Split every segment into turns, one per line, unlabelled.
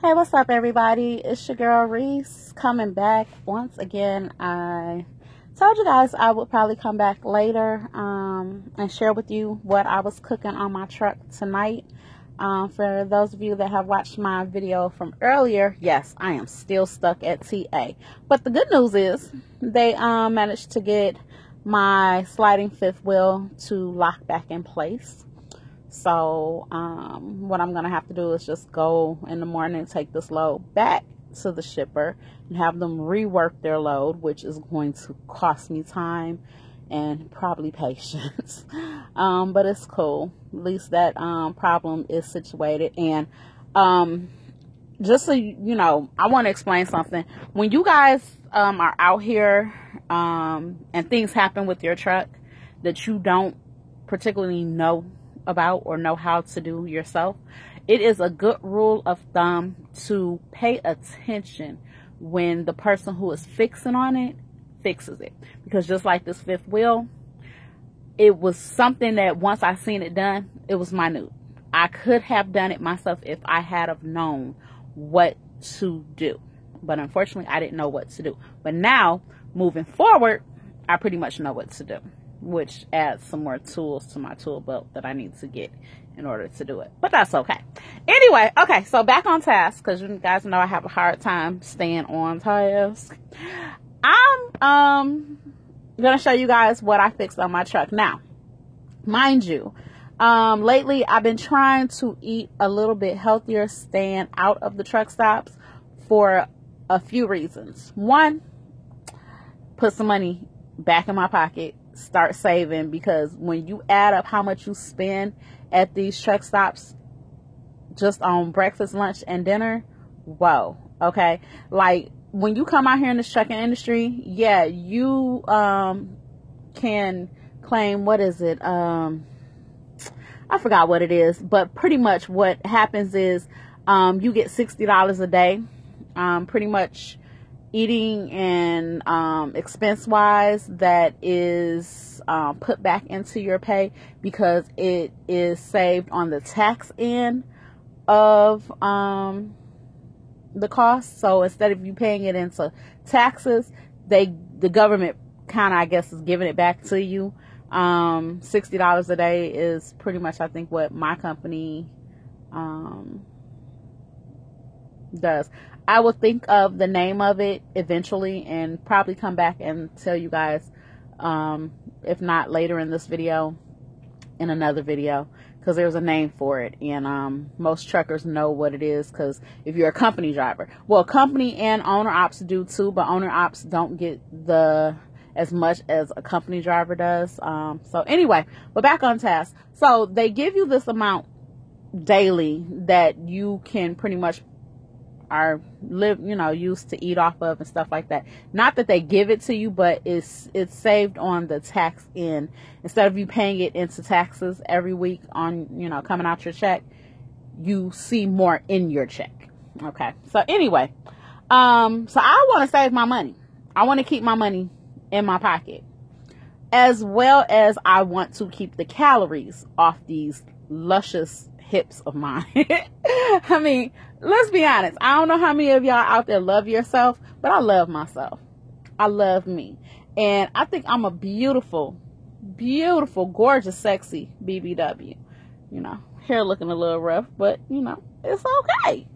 Hey, what's up, everybody? It's your girl Reese coming back once again. I told you guys I would probably come back later and share with you what I was cooking on my truck tonight. For those of you that have watched my video from earlier, yes, I am still stuck at TA. But the good news is they managed to get my sliding fifth wheel to lock back in place. So what I'm going to have to do is just go in the morning and take this load back to the shipper and have them rework their load, which is going to cost me time and probably patience. But it's cool. At least that problem is situated. And just so you know, I want to explain something. When you guys are out here and things happen with your truck that you don't particularly know about or know how to do yourself, it is a good rule of thumb to pay attention when the person who is fixing on it fixes it. Because just like this fifth wheel, it was something that once I seen it done, it was minute. I could have done it myself if I had have known what to do, but unfortunately I didn't know what to do. But now moving forward, I pretty much know what to do, which adds some more tools to my tool belt that I need to get in order to do it. But that's okay. Anyway, okay, so back on task, because you guys know I have a hard time staying on task. I'm gonna show you guys what I fixed on my truck. Now, mind you, lately I've been trying to eat a little bit healthier, staying out of the truck stops for a few reasons. One, put some money back in my pocket, start saving, because when you add up how much you spend at these truck stops just on breakfast, lunch, and dinner, whoa, okay? Like, when you come out here in this trucking industry, yeah, you can claim, what is it? I forgot what it is, but pretty much what happens is you get $60 a day, pretty much eating and expense wise, that is put back into your pay because it is saved on the tax end of the cost. So instead of you paying it into taxes, the government kind of, I guess, is giving it back to you. $60 a day is pretty much, I think, what my company does. I will think of the name of it eventually and probably come back and tell you guys, if not later in this video, in another video, because there's a name for it, and most truckers know what it is, because if you're a company driver, well, company and owner ops do too, but owner ops don't get as much as a company driver does. So anyway, but back on task. So they give you this amount daily that you can pretty much used to eat off of and stuff like that. Not that they give it to you, but it's saved on the tax end. Instead of you paying it into taxes every week on, coming out your check, you see more in your check. Okay. So anyway, so I want to save my money. I want to keep my money in my pocket, as well as I want to keep the calories off these luscious hips of mine. I mean, let's be honest. I don't know how many of y'all out there love yourself, but I love myself. I love me. And I think I'm a beautiful, beautiful, gorgeous, sexy BBW. Hair looking a little rough, but, it's okay,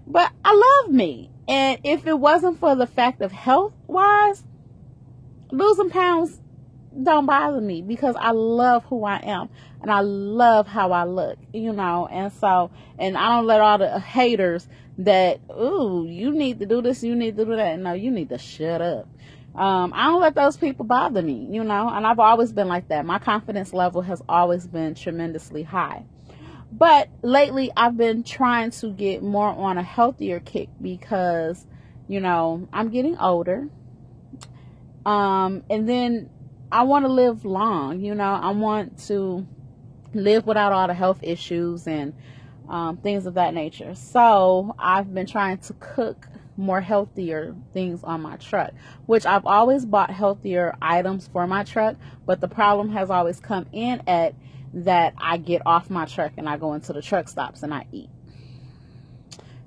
But I love me. And if it wasn't for the fact of health-wise, losing pounds don't bother me, because I love who I am and I love how I look, and so, and I don't let all the haters that, ooh, you need to do this, you need to do that. No, you need to shut up. I don't let those people bother me, and I've always been like that. My confidence level has always been tremendously high. But lately I've been trying to get more on a healthier kick because, I'm getting older. And then I want to live long, I want to live without all the health issues and things of that nature. So I've been trying to cook more healthier things on my truck, which I've always bought healthier items for my truck. But the problem has always come in at that I get off my truck and I go into the truck stops and I eat.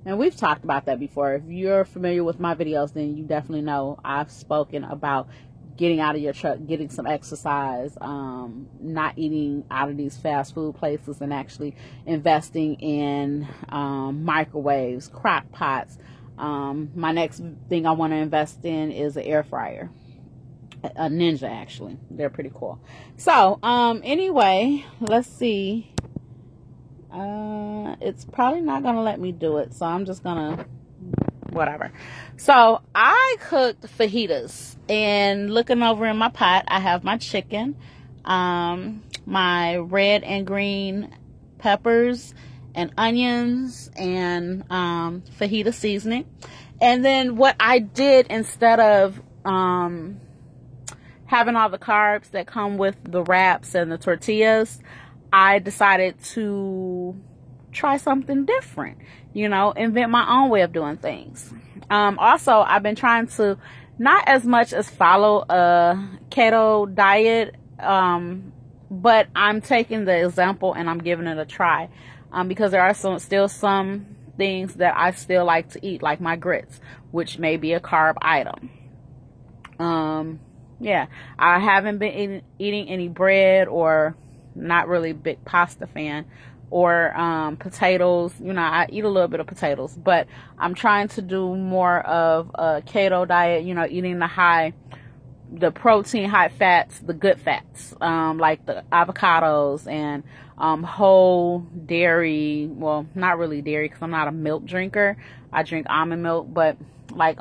And we've talked about that before. If you're familiar with my videos, then you definitely know I've spoken about getting out of your truck, getting some exercise, not eating out of these fast food places, and actually investing in microwaves, crock pots. My next thing I want to invest in is an air fryer. A Ninja, actually. They're pretty cool. So, anyway, let's see. It's probably not going to let me do it, so I'm just going to whatever. So, I cooked fajitas, and looking over in my pot, I have my chicken, my red and green peppers and onions, and fajita seasoning. And then what I did, instead of having all the carbs that come with the wraps and the tortillas, I decided to try something different, you know, invent my own way of doing things. Also, I've been trying to not as much as follow a keto diet, but I'm taking the example and I'm giving it a try, because there are still some things that I still like to eat, like my grits, which may be a carb item. Yeah, I haven't been eating any bread, or not really big pasta fan, or potatoes. You know, I eat a little bit of potatoes, but I'm trying to do more of a keto diet, you know, eating the protein, high fats, the good fats, like the avocados and whole dairy. Well, not really dairy, because I'm not a milk drinker. I drink almond milk, but like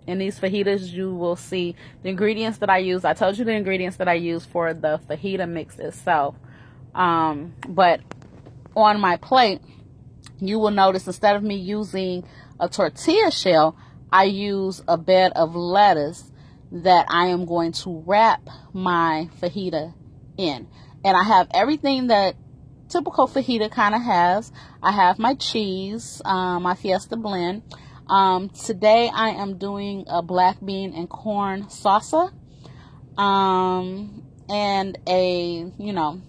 in these fajitas, you will see the ingredients that I use. I told you the ingredients that I use for the fajita mix itself. But on my plate, you will notice, instead of me using a tortilla shell, I use a bed of lettuce that I am going to wrap my fajita in. And I have everything that typical fajita kind of has. I have my cheese, my Fiesta blend. Today I am doing a black bean and corn salsa, and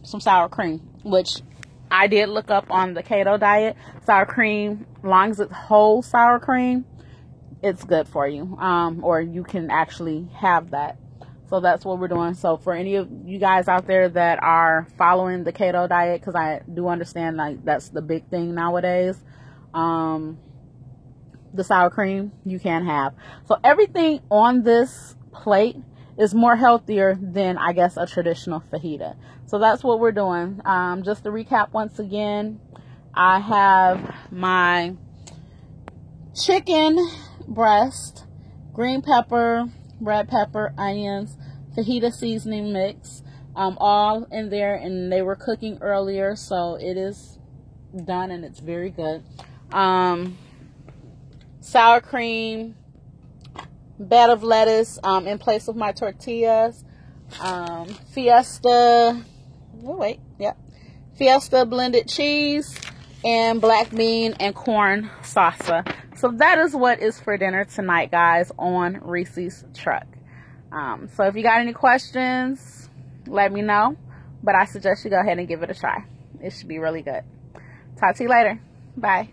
some sour cream, which I did look up on the keto diet. Sour cream, as long as it's whole sour cream, it's good for you. Or you can actually have that. So that's what we're doing. So for any of you guys out there that are following the keto diet, because I do understand, like, that's the big thing nowadays, the sour cream you can have. So everything on this plate is more healthier than, I guess, a traditional fajita. So that's what we're doing. Just to recap once again, I have my chicken breast, green pepper, red pepper, onions, fajita seasoning mix, all in there, and they were cooking earlier, so it is done and it's very good. Sour cream, bed of lettuce in place of my tortillas, Fiesta blended cheese, and black bean and corn salsa. So that is what is for dinner tonight, guys, on Reese's truck. So if you got any questions, let me know, but I suggest you go ahead and give it a try. It should be really good. Talk to you later. Bye.